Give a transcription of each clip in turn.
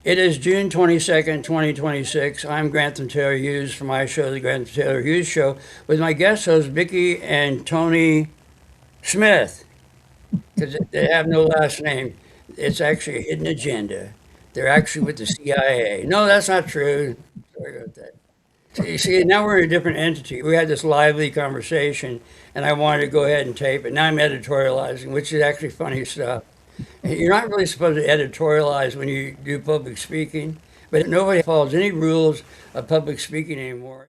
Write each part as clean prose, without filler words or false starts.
It is June 22nd, 2026. I'm Grantham Taylor Hughes from my show, The Grantham Taylor Hughes Show, with my guest hosts, Vicki and Tony Smith, because they have no last name. It's actually a hidden agenda. They're actually with the CIA. No, that's not true. Sorry about that. See, now we're in a different entity. We had this lively conversation, and I wanted to go ahead and tape it. Now I'm editorializing, which is actually funny stuff. You're not really supposed to editorialize when you do public speaking, but nobody follows any rules of public speaking anymore.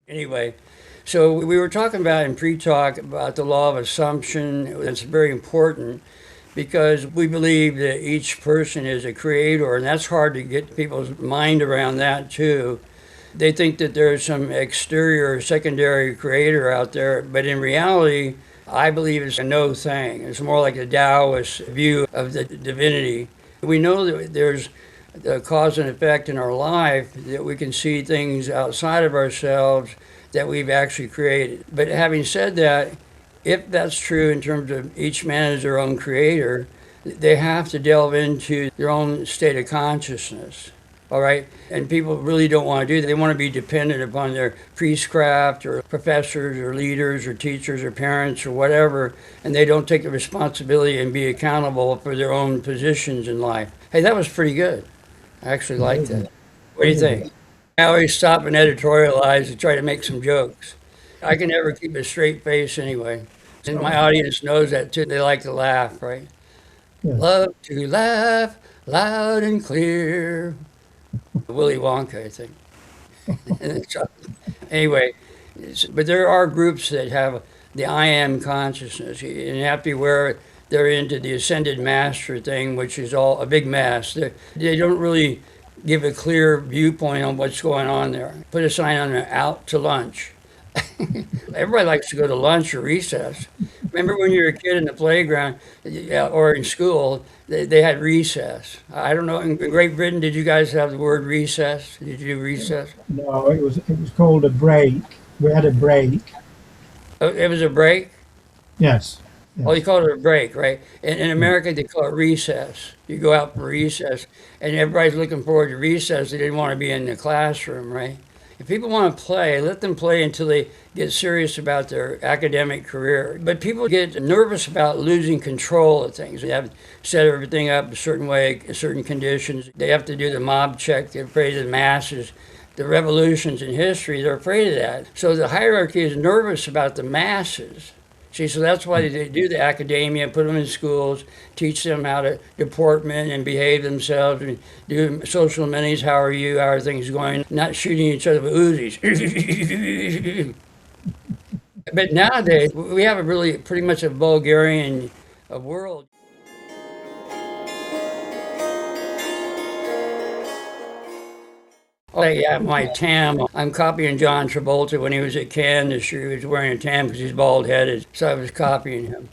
Anyway, so we were talking about in pre-talk about the law of assumption. That's very important because we believe that each person is a creator, and that's hard to get people's mind around that too. They think that there's some exterior, secondary creator out there, but in reality, I believe it's a no thing. It's more like a Taoist view of the divinity. We know that there's the cause and effect in our life, that we can see things outside of ourselves that we've actually created. But having said that, if that's true in terms of each man is their own creator, they have to delve into their own state of consciousness. All right. And people really don't want to do that. They want to be dependent upon their priestcraft or professors or leaders or teachers or parents or whatever. And they don't take the responsibility and be accountable for their own positions in life. Hey, that was pretty good. I actually like that. What do you think? I always stop and editorialize and try to make some jokes. I can never keep a straight face anyway. And my audience knows that too. They like to laugh, right? Yeah. Love to laugh loud and clear. Willy Wonka, I think. Anyway, but there are groups that have the I am consciousness, and you have to be aware they're into the ascended master thing, which is all a big mess. They don't really give a clear viewpoint on what's going on there. Put a sign on there, out to lunch. Everybody likes to go to lunch or recess. Remember when you were a kid in the playground or in school, they had recess. I don't know, in Great Britain, did you guys have the word recess? Did you do recess? No, it was called a break. We had a break. Oh, it was a break? Yes. Oh, you Yes. call it a break, right? In America, they call it recess. You go out for recess, and everybody's looking forward to recess. They didn't want to be in the classroom, right? If people want to play, let them play until they get serious about their academic career. But people get nervous about losing control of things. They have to set everything up a certain way, certain conditions. They have to do the mob check. They're afraid of the masses. The revolutions in history, they're afraid of that. So the hierarchy is nervous about the masses. See, so that's why they do the academia, put them in schools, teach them how to deportment and behave themselves, and do social amenities. How are you? How are things going? Not shooting each other with Uzis. But nowadays, we have a really pretty much a Bulgarian world. Oh, yeah, my tam. I'm copying John Travolta when he was at Cannes this year. He was wearing a tam because he's bald headed. So I was copying him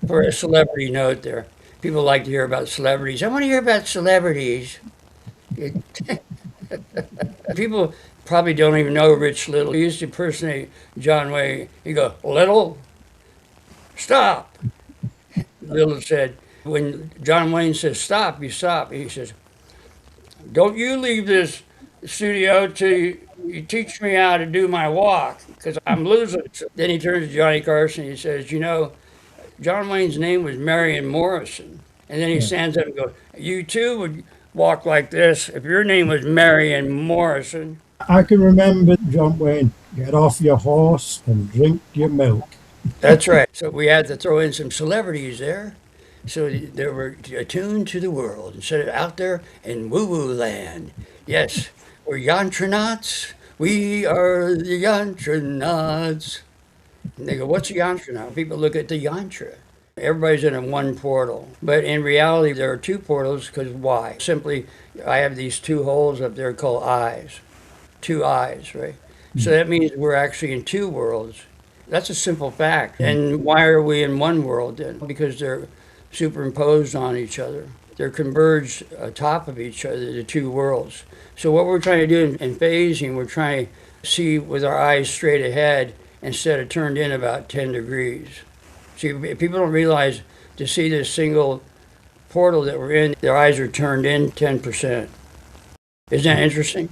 for a celebrity note there. People like to hear about celebrities. I want to hear about celebrities. People probably don't even know Rich Little. He used to impersonate John Wayne. He go, Little, stop. Little said, when John Wayne says stop, you stop. He says, don't you leave this studio till you teach me how to do my walk because I'm losing. So then he turns to Johnny Carson. He says, John Wayne's name was Marion Morrison. And then he Yeah. stands up and goes, you too would walk like this if your name was Marion Morrison. I can remember John Wayne, get off your horse and drink your milk. That's right. So we had to throw in some celebrities there. So they were attuned to the world and set it out there in woo-woo land. Yes, we're Yantra-naughts. We are the Yantra-naughts. And they go, what's a Yantra-naut? People look at the Yantra. Everybody's in a one portal. But in reality, there are two portals because why? Simply, I have these two holes up there called eyes. Two eyes, right? So that means we're actually in two worlds. That's a simple fact. And why are we in one world then? Because they're superimposed on each other. They're converged atop of each other, the two worlds. So what we're trying to do in phasing, we're trying to see with our eyes straight ahead instead of turned in about 10 degrees. See, people don't realize to see this single portal that we're in, their eyes are turned in 10%. Isn't that interesting?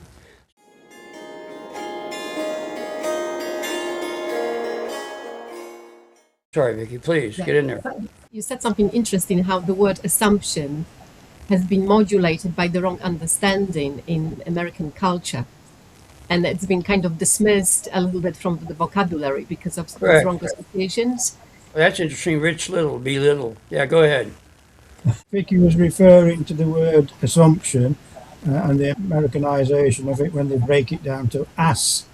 Sorry, Vicky, please get in there. You said something interesting, how the word assumption has been modulated by the wrong understanding in American culture. And it's been kind of dismissed a little bit from the vocabulary because of those wrong associations. Well, that's interesting. Rich little, be little. Yeah, go ahead. Vicky was referring to the word assumption and the Americanization of it when they break it down to as.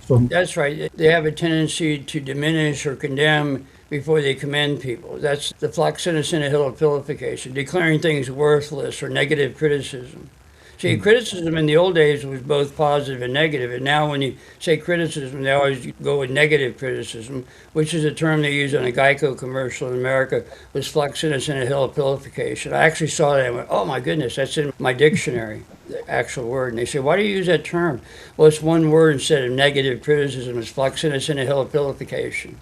That's right. They have a tendency to diminish or condemn before they commend people. That's the floxinocinohilopilification, declaring things worthless or negative criticism. See, criticism in the old days was both positive and negative, and now when you say criticism, they always go with negative criticism, which is a term they use on a Geico commercial in America, was floxinocinohilopilification. I actually saw that and went, oh my goodness, that's in my dictionary, the actual word. And they say, why do you use that term? Well, it's one word instead of negative criticism, it's floxinocinohilopilification.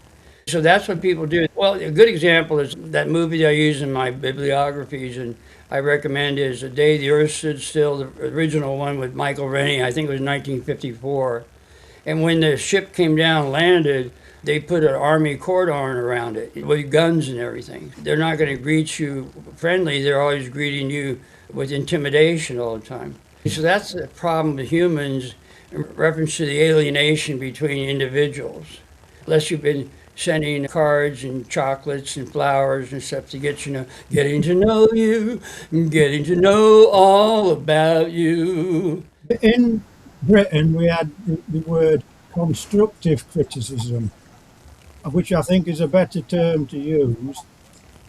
So that's what people do. Well, a good example is that movie that I use in my bibliographies, and I recommend is The Day the Earth Stood Still, the original one with Michael Rennie, I think it was 1954. And when the ship came down and landed, they put an army cordon around it with guns and everything. They're not going to greet you friendly, they're always greeting you with intimidation all the time. So that's the problem with humans in reference to the alienation between individuals. Unless you've been sending cards and chocolates and flowers and stuff to get getting to know you, getting to know all about you. In Britain, we had the word constructive criticism, which I think is a better term to use.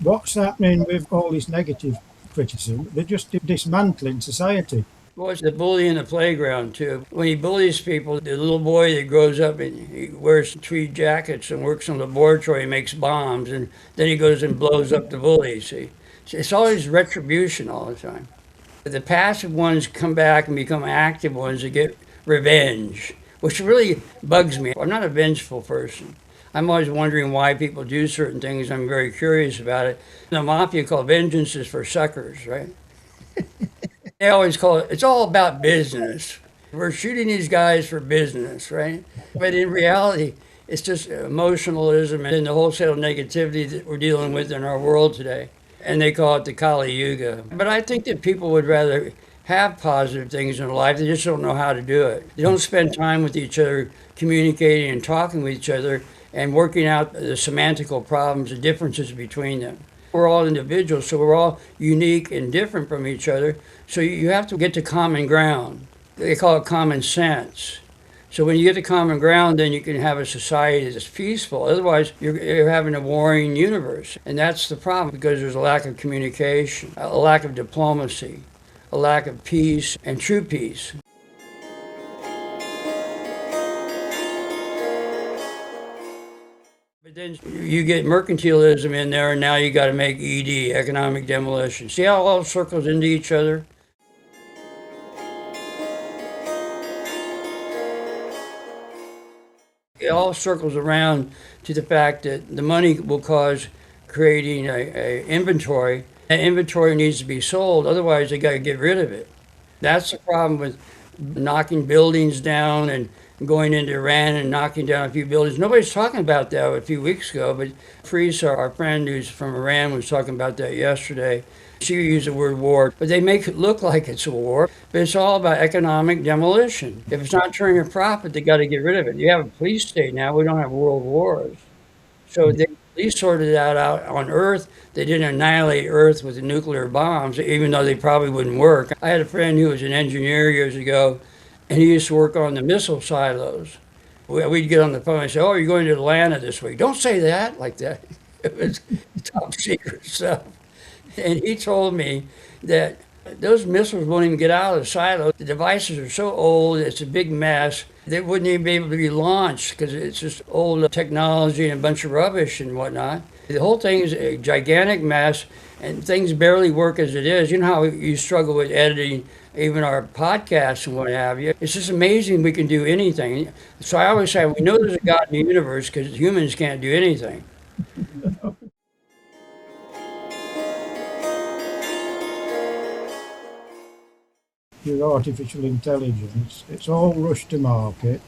What's happening with all this negative criticism? They're just dismantling society. Well, it's the bully in the playground, too. When he bullies people, the little boy that grows up and he wears tweed jackets and works in the laboratory and makes bombs, and then he goes and blows up the bully, see? It's always retribution all the time. The passive ones come back and become active ones that get revenge, which really bugs me. I'm not a vengeful person. I'm always wondering why people do certain things. I'm very curious about it. The mafia call vengeance is for suckers, right? They always call it, it's all about business. We're shooting these guys for business, right? But in reality, it's just emotionalism and the wholesale negativity that we're dealing with in our world today. And they call it the Kali Yuga. But I think that people would rather have positive things in their life. They just don't know how to do it. They don't spend time with each other, communicating and talking with each other and working out the semantical problems, the differences between them. We're all individuals, so we're all unique and different from each other. So you have to get to common ground. They call it common sense. So when you get to common ground, then you can have a society that's peaceful. Otherwise, you're having a warring universe. And that's the problem, because there's a lack of communication, a lack of diplomacy, a lack of peace and true peace. But then you get mercantilism in there, and now you got to make ED, economic demolition. See how it all circles into each other? It all circles around to the fact that the money will cause creating a inventory. That inventory needs to be sold, otherwise they got to get rid of it. That's the problem with knocking buildings down and going into Iran and knocking down a few buildings. Nobody's talking about that a few weeks ago, but Friesa, our friend who's from Iran, was talking about that yesterday. She used the word war, but they make it look like it's a war, but it's all about economic demolition. If it's not turning a profit, they got to get rid of it. You have a police state now, we don't have world wars. So they at least sorted that out on Earth. They didn't annihilate Earth with the nuclear bombs, even though they probably wouldn't work. I had a friend who was an engineer years ago, and he used to work on the missile silos. We'd get on the phone and say, oh, you're going to Atlanta this week. Don't say that like that. It was top secret stuff. And he told me that those missiles won't even get out of the silo. The devices are so old, it's a big mess. They wouldn't even be able to be launched because it's just old technology and a bunch of rubbish and whatnot. The whole thing is a gigantic mess, and things barely work as it is. You know how you struggle with editing even our podcasts and what have you. It's just amazing we can do anything. So I always say, we know there's a God in the universe because humans can't do anything. your artificial intelligence. It's all rushed to market.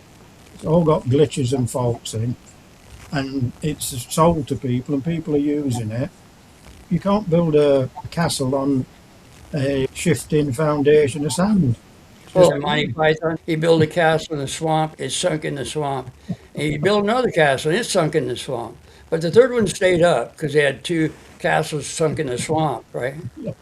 It's all got glitches and faults in, and it's sold to people, and people are using it. You can't build a castle on a shifting foundation of sand. Well, Monty Python, he built a castle in the swamp, it sunk in the swamp. And he built another castle, and it sunk in the swamp. But the third one stayed up because they had two castles sunk in the swamp, right? Yeah.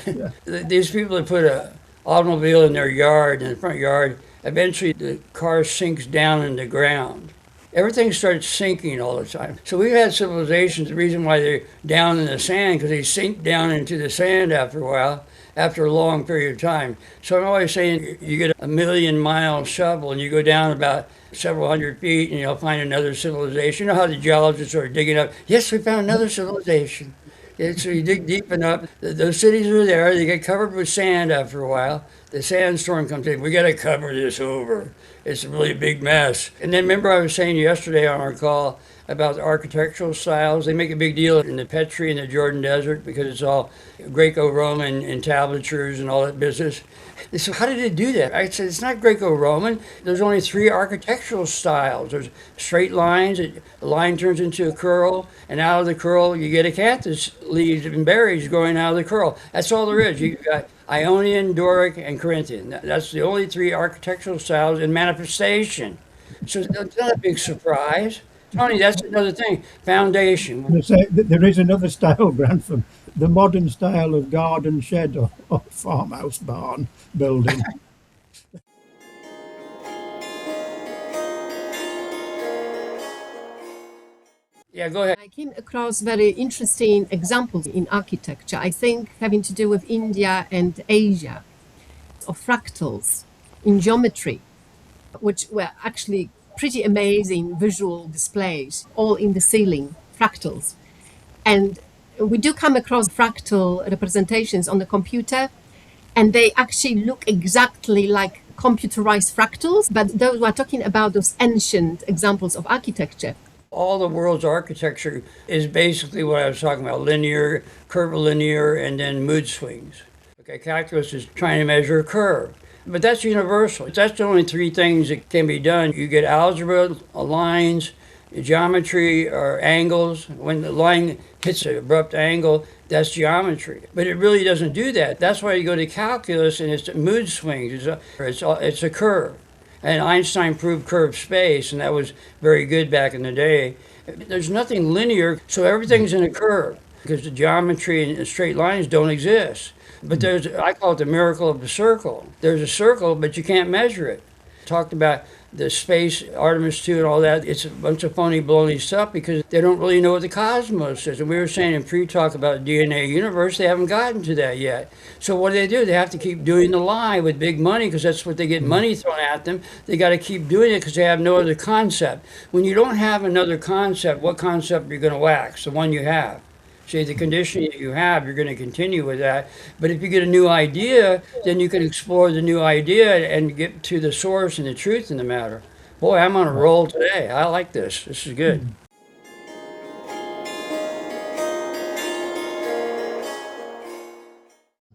Yeah. These people that put a automobile in their yard, in the front yard, eventually the car sinks down in the ground. Everything starts sinking all the time. So we've had civilizations, the reason why they're down in the sand, because they sink down into the sand after a while, after a long period of time. So I'm always saying you get a 1,000,000-mile shovel and you go down about several hundred feet and you'll find another civilization. You know how the geologists are digging up, yes, we found another civilization. And so you dig deep enough, those cities are there, they get covered with sand after a while. The sandstorm comes in, we got to cover this over. It's a really big mess. And then remember I was saying yesterday on our call about the architectural styles. They make a big deal in the Petri and the Jordan Desert because it's all Greco-Roman entablatures and all that business. They said, how did it do that? I said, it's not Greco-Roman. There's only 3 architectural styles. There's straight lines, the line turns into a curl, and out of the curl you get acanthus leaves and berries growing out of the curl. That's all there is. You've got Ionian, Doric, and Corinthian. That's the only 3 architectural styles in manifestation. So it's not a big surprise. Tony, that's another thing. Foundation. There is another style, Grantham, the modern style of garden shed or farmhouse barn building. Yeah, go ahead. I came across very interesting examples in architecture, I think having to do with India and Asia, of fractals in geometry, which were actually pretty amazing visual displays, all in the ceiling, fractals. And we do come across fractal representations on the computer, and they actually look exactly like computerized fractals, but those we're talking about those ancient examples of architecture. All the world's architecture is basically what I was talking about, linear, curvilinear, and then mood swings. Okay, calculus is trying to measure a curve. But that's universal. That's the only 3 things that can be done. You get algebra, lines, geometry, or angles. When the line hits an abrupt angle, that's geometry. But it really doesn't do that. That's why you go to calculus and it's mood swings. It's a curve. And Einstein proved curved space, and that was very good back in the day. There's nothing linear, so everything's in a curve because the geometry and straight lines don't exist. But I call it the miracle of the circle. There's a circle, but you can't measure it. Talked about the space, Artemis 2 and all that. It's a bunch of phony, baloney stuff because they don't really know what the cosmos is. And we were saying in pre-talk about DNA universe, they haven't gotten to that yet. So what do? They have to keep doing the lie with big money because that's what they get money thrown at them. They got to keep doing it because they have no other concept. When you don't have another concept, what concept are you going to wax? The one you have. See, the conditioning that you have, you're going to continue with that. But if you get a new idea, then you can explore the new idea and get to the source and the truth in the matter. Boy, I'm on a roll today. I like this. This is good.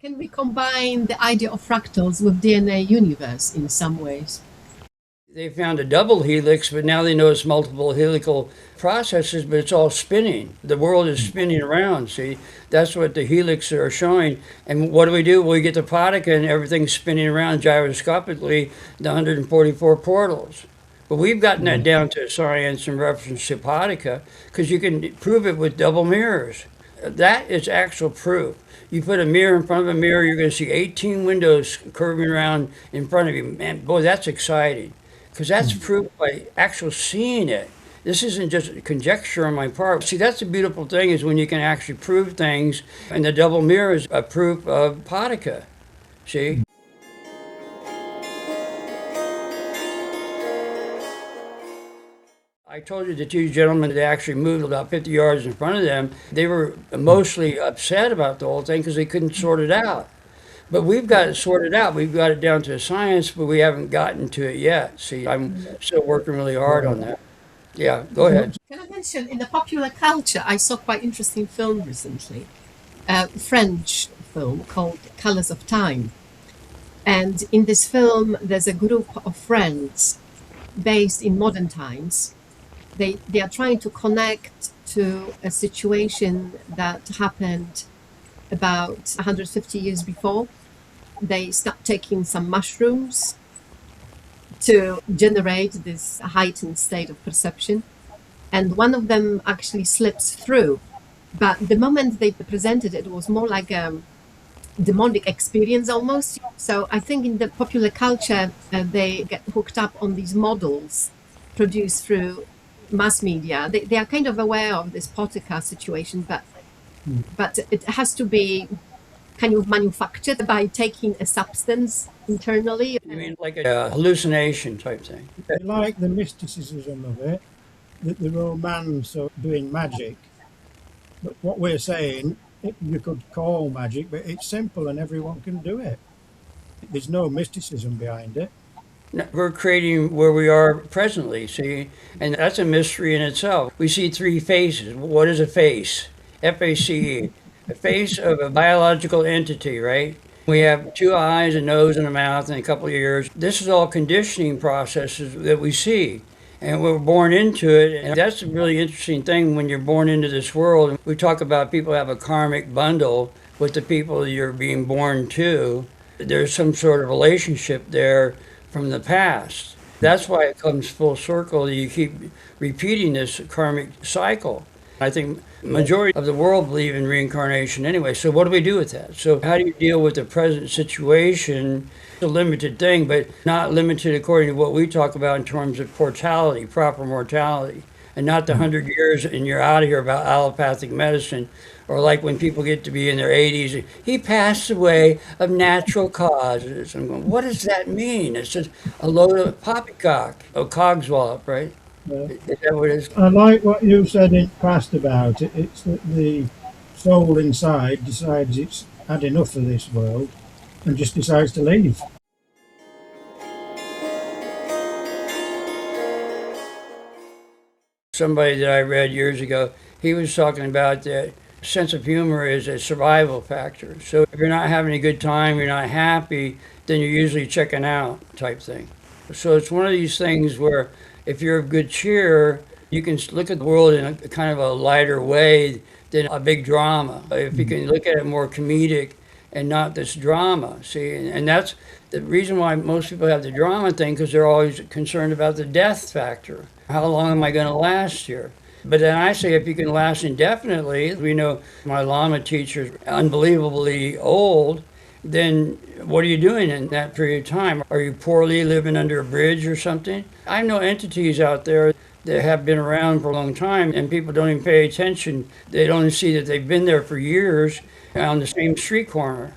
Can we combine the idea of fractals with DNA universe in some ways? They found a double helix, but now they know it's multiple helical processes, but it's all spinning. The world is spinning around, see? That's what the helix are showing. And what do? Well, we get the particle and everything's spinning around gyroscopically, the 144 portals. But we've gotten that down to science in reference to particle, because you can prove it with double mirrors. That is actual proof. You put a mirror in front of a mirror, you're going to see 18 windows curving around in front of you. Man, boy, that's exciting. Because that's proof by actual seeing it. This isn't just conjecture on my part. See, that's the beautiful thing is when you can actually prove things, and the double mirror is a proof of particle. See? I told you the 2 gentlemen that actually moved about 50 yards in front of them, they were emotionally upset about the whole thing because they couldn't sort it out. But we've got it sorted out. We've got it down to a science, but we haven't gotten to it yet. See, I'm still working really hard on that. Yeah, go ahead. Can I mention, in the popular culture, I saw quite interesting film recently, a French film called Colors of Time. And in this film, there's a group of friends based in modern times. They are trying to connect to a situation that happened about 150 years before. They start taking some mushrooms to generate this heightened state of perception. And one of them actually slips through. But the moment they presented it, was more like a demonic experience almost. So I think in the popular culture, they get hooked up on these models produced through mass media. They are kind of aware of this podcast situation, but it has to be kind of manufactured by taking a substance internally. You mean like a hallucination type thing? I like the mysticism of it, the romance of doing magic. But what we're saying, you could call magic, but it's simple and everyone can do it. There's no mysticism behind it. No, we're creating where we are presently, see? And that's a mystery in itself. We see three faces. What is a face? F-A-C-E. A face of a biological entity, right? We have two eyes, a nose, and a mouth, and a couple of ears. This is all conditioning processes that we see. And we're born into it. And that's a really interesting thing when you're born into this world. We talk about people have a karmic bundle with the people that you're being born to. There's some sort of relationship there from the past. That's why it comes full circle. You keep repeating this karmic cycle. I think majority of the world believe in reincarnation anyway. So what do we do with that? So how do you deal with the present situation? It's a limited thing, but not limited according to what we talk about in terms of mortality, proper mortality, and not the 100 years and you're out of here about allopathic medicine, or like when people get to be in their 80s, he passed away of natural causes. I'm going, what does that mean? It's just a load of poppycock, a cogswallop, right? Yeah. Is that what it is? I like what you said in the past about it. It's that the soul inside decides it's had enough of this world and just decides to leave. Somebody that I read years ago, he was talking about that sense of humor is a survival factor. So if you're not having a good time, you're not happy, then you're usually checking out type thing. So it's one of these things where if you're of good cheer, you can look at the world in a kind of a lighter way than a big drama. If you can look at it more comedic and not this drama, see, and that's the reason why most people have the drama thing, because they're always concerned about the death factor. How long am I going to last here? But then I say if you can last indefinitely, we know my Lama teacher's unbelievably old, then what are you doing in that period of time? Are you poorly living under a bridge or something? I know entities out there that have been around for a long time and people don't even pay attention. They don't see that they've been there for years on the same street corner.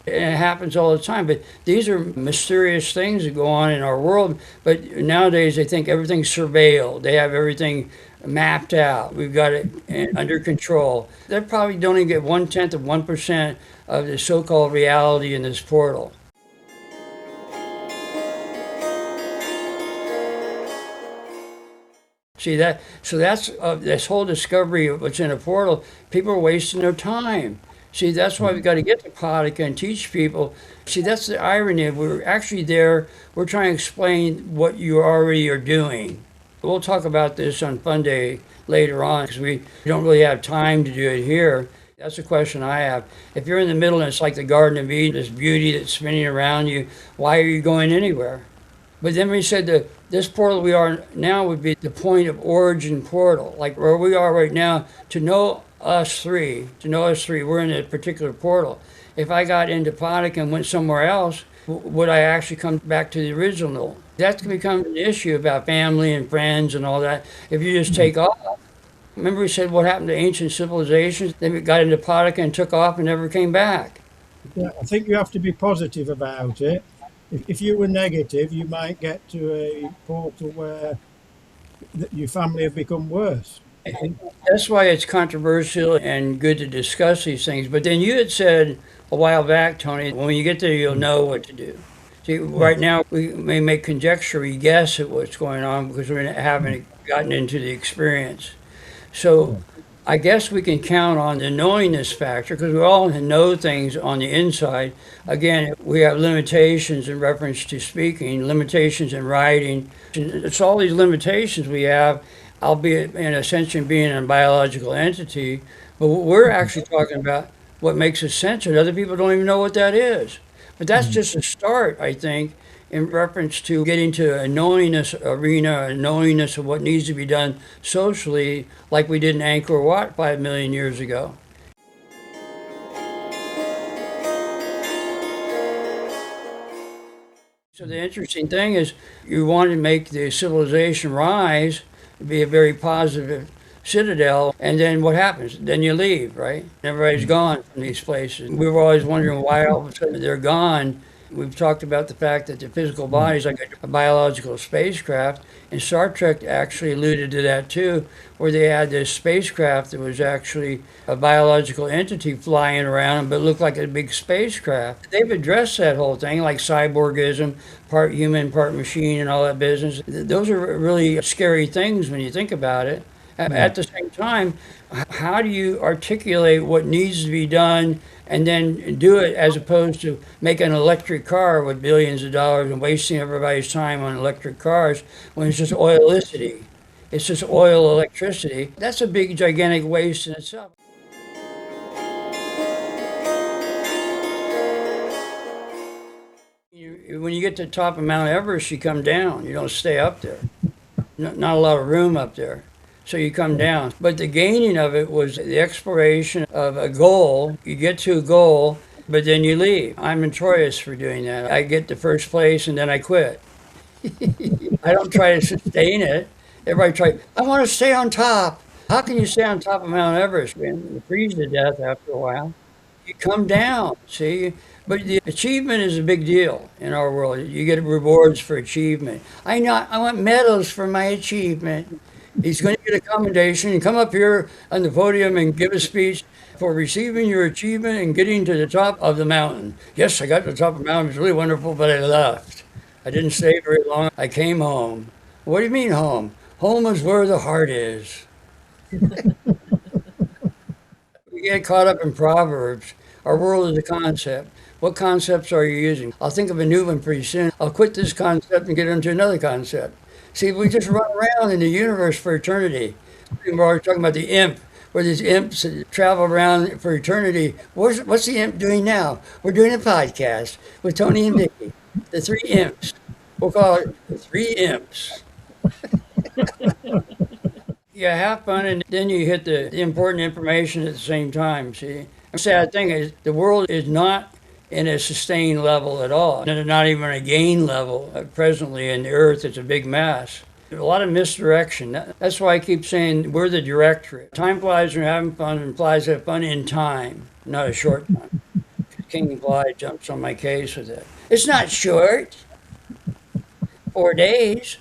And it happens all the time. But these are mysterious things that go on in our world. But nowadays they think everything's surveilled. They have everything mapped out. We've got it under control. They probably don't even get 1/10 of 1% of the so-called reality in this portal. See that? So that's this whole discovery of what's in a portal. People are wasting their time. See, that's why we've got to get to Padaka and teach people. See, that's the irony. We're actually there. We're trying to explain what you already are doing. We'll talk about this on Fun Day later on because we don't really have time to do it here. That's a question I have. If you're in the middle and it's like the Garden of Eden, this beauty that's spinning around you, why are you going anywhere? But then we said that this portal we are now would be the point of origin portal, like where we are right now, to know us three, we're in a particular portal. If I got into Padaka and went somewhere else, would I actually come back to the original? That can become an issue about family and friends and all that. If you just take off, remember we said what happened to ancient civilizations? They got into Padaka and took off and never came back. Yeah, I think you have to be positive about it. If you were negative, you might get to a portal where your family have become worse. That's why it's controversial and good to discuss these things. But then you had said a while back, Tony, when you get there, you'll know what to do. See, right now, we may make conjecture, we guess at what's going on because we haven't gotten into the experience. So I guess we can count on the knowingness factor because we all know things on the inside. Again, we have limitations in reference to speaking, limitations in writing. It's all these limitations we have, albeit in a sense in being a biological entity. But we're actually talking about what makes us sentient. Other people don't even know what that is. But that's just a start, I think, in reference to getting to a knowingness arena, a knowingness of what needs to be done socially, like we did in Angkor Wat 5 million years ago. So the interesting thing is you want to make the civilization rise, be a very positive citadel, and then what happens? Then you leave, right? Everybody's gone from these places. We were always wondering why all of a sudden they're gone. We've talked about the fact that the physical body is like a biological spacecraft, and Star Trek actually alluded to that too, where they had this spacecraft that was actually a biological entity flying around, but looked like a big spacecraft. They've addressed that whole thing, like cyborgism, part human, part machine, and all that business. Those are really scary things when you think about it. At the same time, how do you articulate what needs to be done and then do it as opposed to make an electric car with billions of dollars and wasting everybody's time on electric cars when it's just oilicity? It's just oil electricity. That's a big, gigantic waste in itself. When you get to the top of Mount Everest, you come down. You don't stay up there. Not a lot of room up there. So you come down. But the gaining of it was the exploration of a goal. You get to a goal, but then you leave. I'm notorious for doing that. I get to first place and then I quit. I don't try to sustain it. Everybody tries, I want to stay on top. How can you stay on top of Mount Everest? Man, you freeze to death after a while. You come down, see? But the achievement is a big deal in our world. You get rewards for achievement. I want medals for my achievement. He's going to get a commendation and come up here on the podium and give a speech for receiving your achievement and getting to the top of the mountain. Yes, I got to the top of the mountain. It was really wonderful, but I left. I didn't stay very long. I came home. What do you mean home? Home is where the heart is. We get caught up in proverbs. Our world is a concept. What concepts are you using? I'll think of a new one pretty soon. I'll quit this concept and get into another concept. See, we just run around in the universe for eternity. We're always talking about the imp, where these imps travel around for eternity. What's the imp doing now? We're doing a podcast with Tony and Vicky, the three imps. We'll call it the three imps. You have fun, and then you hit the important information at the same time, see? The sad thing is the world is not in a sustained level at all, and not even a gain level. Presently in the earth, it's a big mess. There's a lot of misdirection. That's why I keep saying we're the directorate. Time flies when you're having fun, and flies have fun in time, not a short time. King Fly jumps on my case with it. It's not short. 4 days.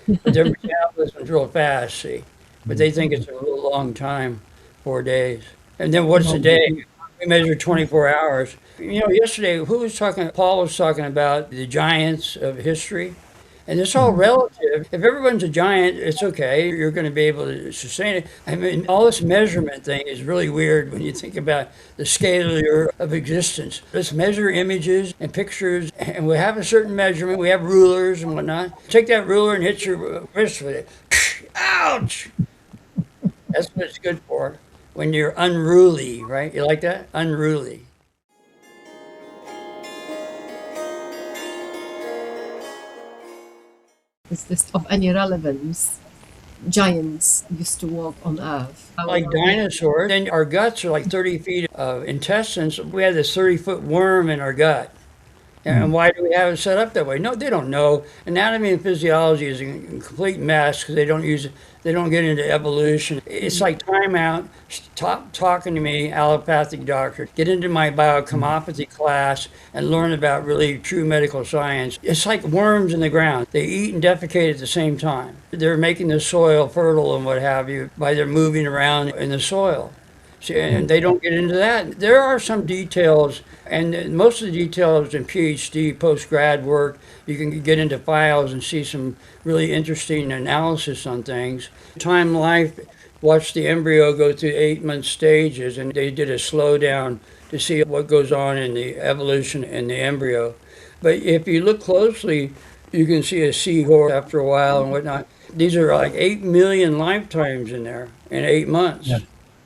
But their metabolism's real fast, see. But they think it's a real long time, 4 days. And then what's a day? We measure 24 hours. You know, yesterday, Paul was talking about the giants of history. And it's all relative. If everyone's a giant, it's okay. You're going to be able to sustain it. I mean, all this measurement thing is really weird when you think about the scale of existence. Let's measure images and pictures, and we have a certain measurement. We have rulers and whatnot. Take that ruler and hit your wrist with it. Ouch! That's what it's good for. When you're unruly, right? You like that? Unruly. Is this of any relevance? Giants used to walk on Earth. Like dinosaurs. And our guts are like 30 feet of intestines. We have this 30-foot worm in our gut. And why do we have it set up that way? No, they don't know. Anatomy and physiology is a complete mess because they don't get into evolution. It's like time out, stop talking to me, allopathic doctor. Get into my biochemopathy class and learn about really true medical science. It's like worms in the ground. They eat and defecate at the same time. They're making the soil fertile and what have you by their moving around in the soil. And they don't get into that. There are some details, and most of the details in PhD, post-grad work, you can get into files and see some really interesting analysis on things. Time life watched the embryo go through 8-month stages, and they did a slowdown to see what goes on in the evolution in the embryo. But if you look closely, you can see a seahorse after a while and whatnot. These are like 8 million lifetimes in there in 8 months, Yeah.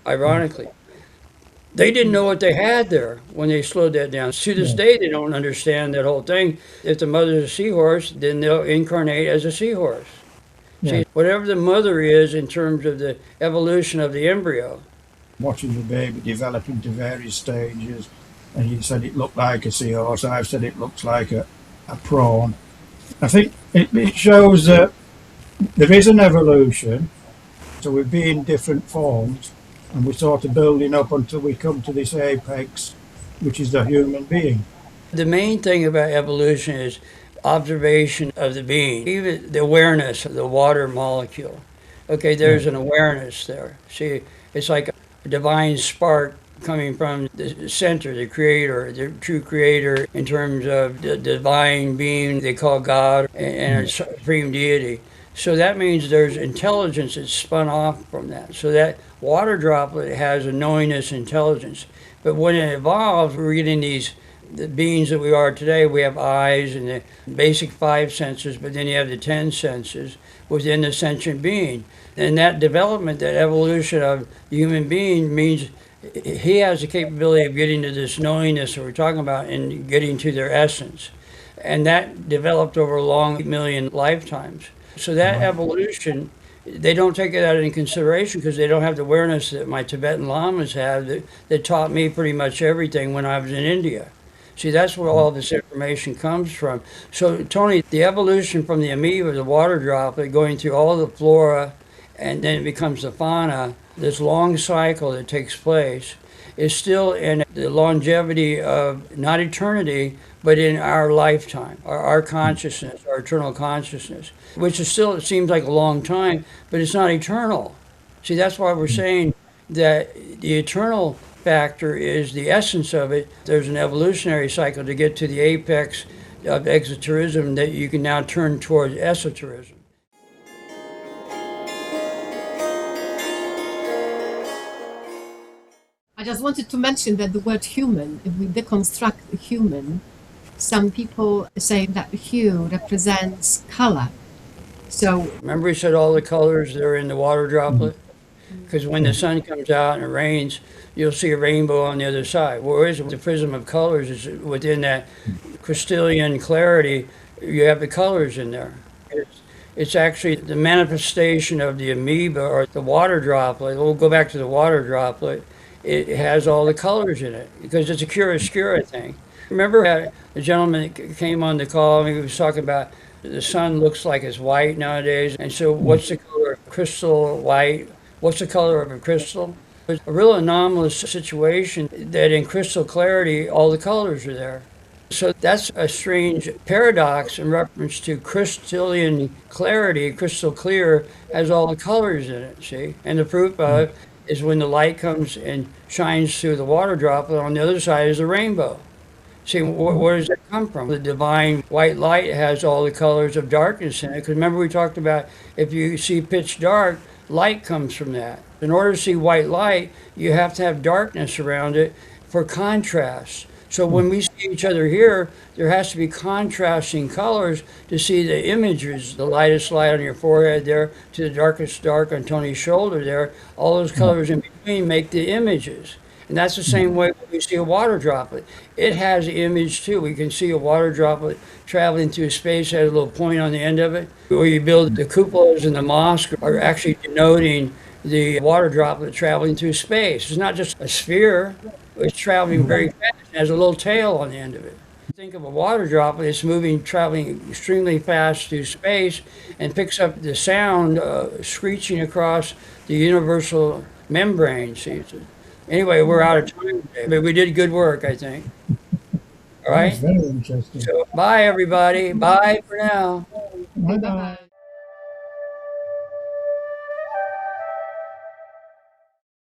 ironically. They didn't know what they had there when they slowed that down. To this Yeah. day, they don't understand that whole thing. If the mother's a seahorse, then they'll incarnate as a seahorse. Yeah. See, whatever the mother is in terms of the evolution of the embryo. Watching the baby develop into various stages, and you said it looked like a seahorse. I've said it looks like a prawn. I think it shows that there is an evolution, so we've been in different forms, and we're sort of building up until we come to this apex, which is the human being. The main thing about evolution is observation of the being, even the awareness of the water molecule. Okay, there's an awareness there. See, it's like a divine spark coming from the center, the creator, the true creator, in terms of the divine being they call God and a supreme deity. So that means there's intelligence that's spun off from that. So that water droplet has a knowingness intelligence. But when it evolves, we're getting the beings that we are today. We have eyes and the basic 5 senses, but then you have the 10 senses within the sentient being. And that development, that evolution of the human being means he has the capability of getting to this knowingness that we're talking about and getting to their essence. And that developed over a long million lifetimes. So that evolution, they don't take that into consideration because they don't have the awareness that my Tibetan lamas have that taught me pretty much everything when I was in India. See, that's where all this information comes from. So, Tony, the evolution from the amoeba, the water droplet, going through all the flora, and then it becomes the fauna, this long cycle that takes place, is still in the longevity of not eternity, but in our lifetime, our consciousness, our eternal consciousness, which is still, it seems like a long time, but it's not eternal. See, that's why we're saying that the eternal factor is the essence of it. There's an evolutionary cycle to get to the apex of exoterism that you can now turn towards esoterism. I just wanted to mention that the word human, if we deconstruct human, some people say that hue represents color. So remember we said all the colors that are in the water droplet? Because when the sun comes out and it rains, you'll see a rainbow on the other side. Whereas the prism of colors is within that crystalline clarity, you have the colors in there. It's actually the manifestation of the amoeba or the water droplet. We'll go back to the water droplet. It has all the colors in it because it's a chiaroscuro thing. Remember how the gentleman that came on the call and he was talking about the sun looks like it's white nowadays. And so what's the color of crystal white? What's the color of a crystal? It's a real anomalous situation that in crystal clarity, all the colors are there. So that's a strange paradox in reference to crystalline clarity. Crystal clear has all the colors in it, see? And the proof of it is when the light comes and shines through the water droplet, on the other side is a rainbow. See, where does that come from? The divine white light has all the colors of darkness in it. Because remember we talked about if you see pitch dark, light comes from that. In order to see white light, you have to have darkness around it for contrast. So when we see each other here, there has to be contrasting colors to see the images, the lightest light on your forehead there to the darkest dark on Tony's shoulder there. All those colors in between make the images. And that's the same way when we see a water droplet. It has image too. We can see a water droplet traveling through space, has a little point on the end of it. Where you build the cupolas in the mosque are actually denoting the water droplet traveling through space. It's not just a sphere, it's traveling very fast. It has a little tail on the end of it. Think of a water droplet, it's traveling extremely fast through space and picks up the sound screeching across the universal membrane. See, anyway, we're out of time today, but we did good work, I think. All right? That's very interesting. So, bye, everybody. Bye for now. Bye-bye.